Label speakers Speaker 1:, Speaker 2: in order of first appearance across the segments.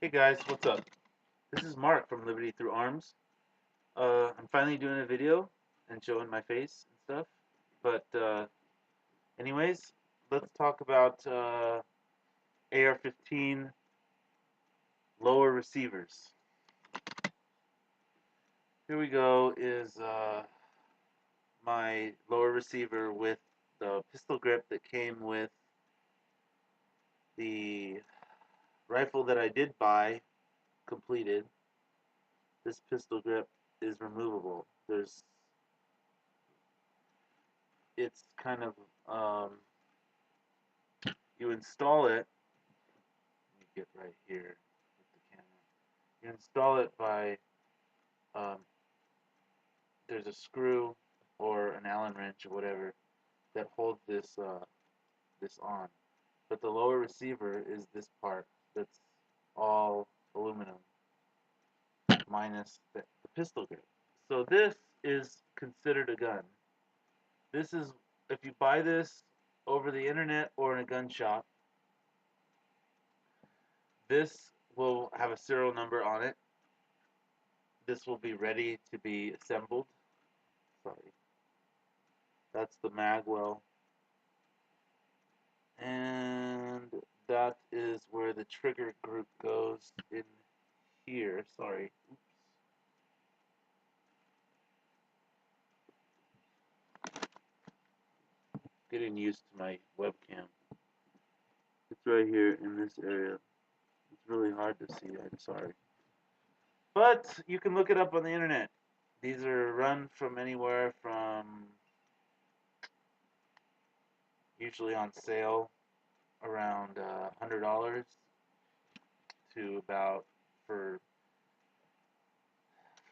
Speaker 1: Hey guys, what's up? This is Mark from Liberty Through Arms. I'm finally doing a video and showing my face and stuff. But anyways, let's talk about AR-15 lower receivers. Here we go. Is my lower receiver with the pistol grip that came with the rifle that I did buy completed. This pistol grip is removable. It's kind of you install it. Let me get right here with the camera. You install it by um, there's a screw or an Allen wrench or whatever that holds this on. But the lower receiver is this part that's all aluminum minus the pistol grip. So this is considered a gun. This is if you buy this over the internet or in a gun shop, this will have a serial number on it. This will be ready to be assembled. Sorry. That's the magwell. And that is where the trigger group goes in here. Sorry. Oops. Getting used to my webcam. It's right here in this area. It's really hard to see. I'm sorry. But you can look it up on the internet. These are run from anywhere from usually on sale around $100 to about for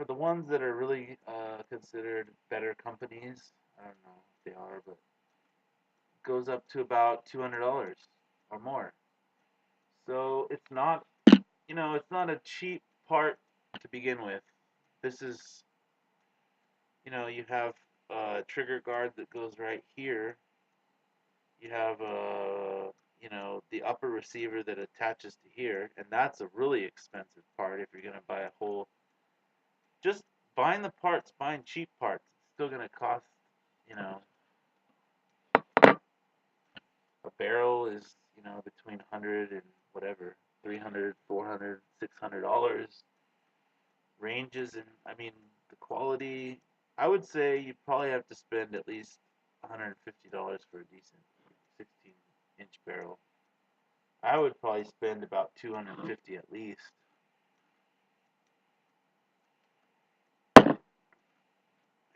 Speaker 1: the ones that are really considered better companies. I don't know if they are, but it goes up to about $200 or more. So it's not, it's not a cheap part to begin with. This is, you have a trigger guard that goes right here. You have the upper receiver that attaches to here, and that's a really expensive part if you're gonna buy a whole. Just buying the parts, buying cheap parts, it's still gonna cost, you know, a barrel is, between 100 and whatever, 300, 400, $600. Ranges and I mean the quality. I would say you probably have to spend at least $150 for a decent 16-inch barrel. I would probably spend about 250 at least.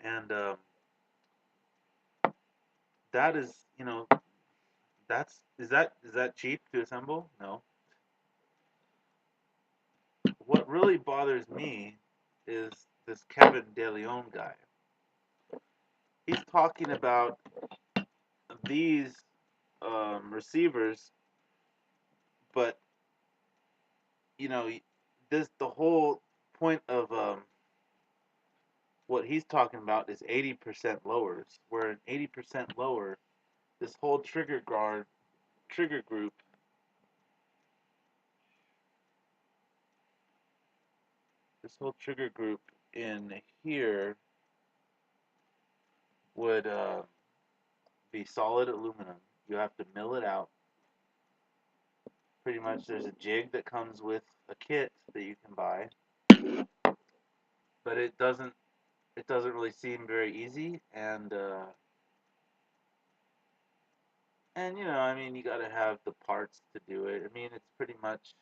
Speaker 1: And that is, that's is that cheap to assemble? No. What really bothers me is this Kevin De Leon guy. He's talking about these receivers, but this the whole point of what he's talking about is 80% lowers. Where an 80% lower, this whole trigger group, in here would be solid aluminum. You have to mill it out. Pretty much, there's a jig that comes with a kit that you can buy, but it doesn't really seem very easy, and I mean, you got to have the parts to do it. I mean, it's pretty much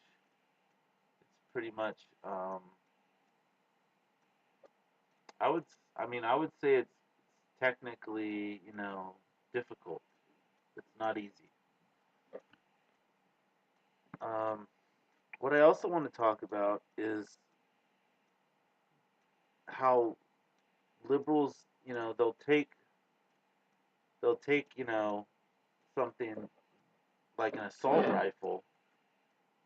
Speaker 1: I would I would say it's technically, difficult. It's not easy. Um, what I also want to talk about is how liberals, they'll take something like an assault rifle,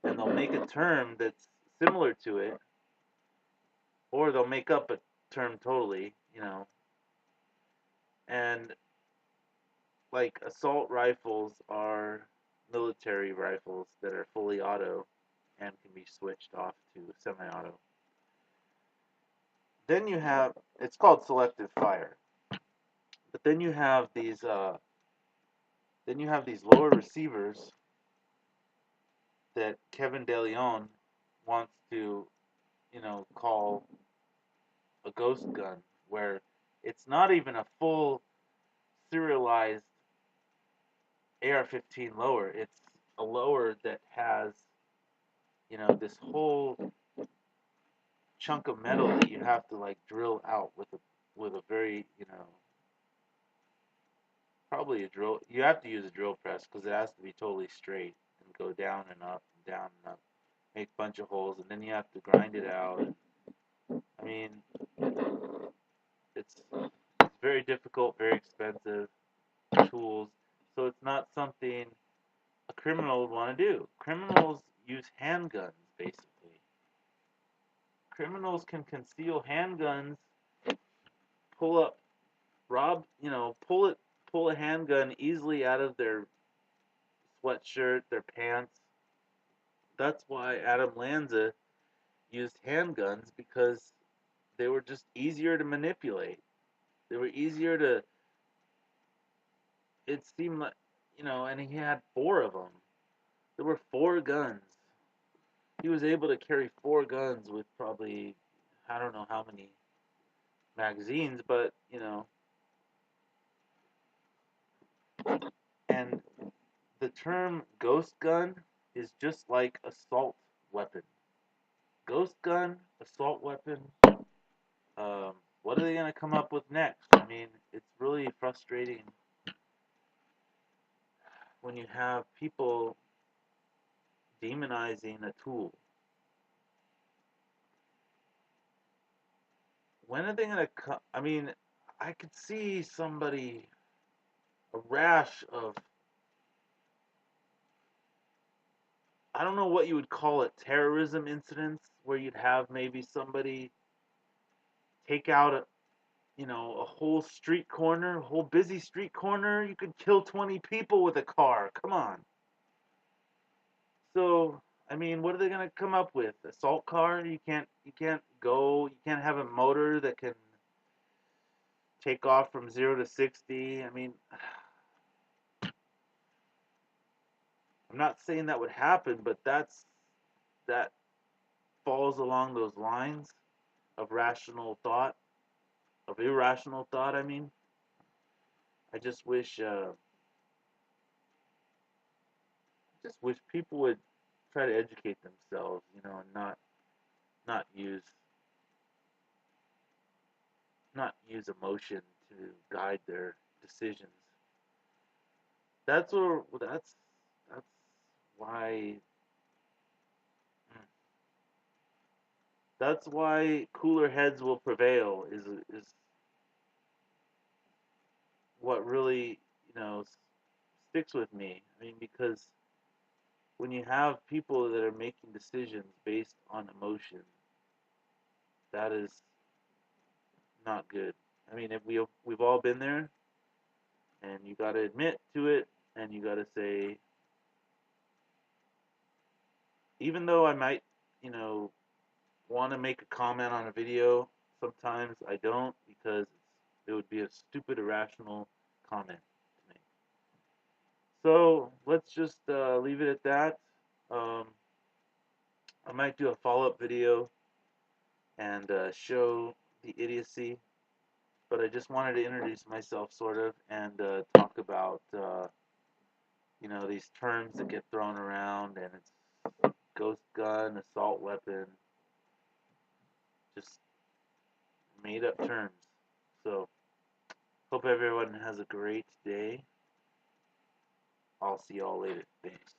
Speaker 1: and they'll make a term that's similar to it, or they'll make up a term totally, and like assault rifles are military rifles that are fully auto, and can be switched off to semi-auto. Then you have, it's called selective fire, but then you have these lower receivers that Kevin DeLeon wants to, call a ghost gun, where it's not even a full serialized AR-15 lower. It's a lower that has, this whole chunk of metal that you have to like drill out with a very, probably a drill. You have to use a drill press because it has to be totally straight and go down and up and down and up, make a bunch of holes, and then you have to grind it out. I mean, it's very difficult, very expensive tools. So it's not something a criminal would want to do. Criminals use handguns, basically. Criminals can conceal handguns, pull up, rob, pull a handgun easily out of their sweatshirt, their pants. That's why Adam Lanza used handguns, because they were just easier to manipulate. They were easier to, it seemed like, and he had four of them. There were four guns. He was able to carry four guns with probably, I don't know how many magazines, but, and the term ghost gun is just like assault weapon. Ghost gun, assault weapon. What are they going to come up with next? I mean, it's really frustrating when you have people demonizing a tool. When are they going to come? I mean, I could see somebody, a rash of, I don't know what you would call it, terrorism incidents, where you'd have maybe somebody take out a whole street corner, a whole busy street corner. You could kill 20 people with a car. Come on. So, I mean, what are they going to come up with? Assault car? You can't have a motor that can take off from 0 to 60. I mean, I'm not saying that would happen, but that falls along those lines of rational thought, of irrational thought, I mean. I just wish people would try to educate themselves, and not use not use emotion to guide their decisions. That's why that's why cooler heads will prevail is what really, sticks with me. I mean, because when you have people that are making decisions based on emotion, that is not good. I mean, if we've all been there, and you got to admit to it, and you got to say, even though I might, you know, want to make a comment on a video, sometimes I don't, because it would be a stupid, irrational comment to make. So let's just leave it at that. Um, I might do a follow-up video and show the idiocy, but I just wanted to introduce myself, sort of, and talk about these terms that get thrown around, and it's ghost gun, assault weapon, just made up terms. So hope everyone has a great day. I'll see y'all later. Thanks.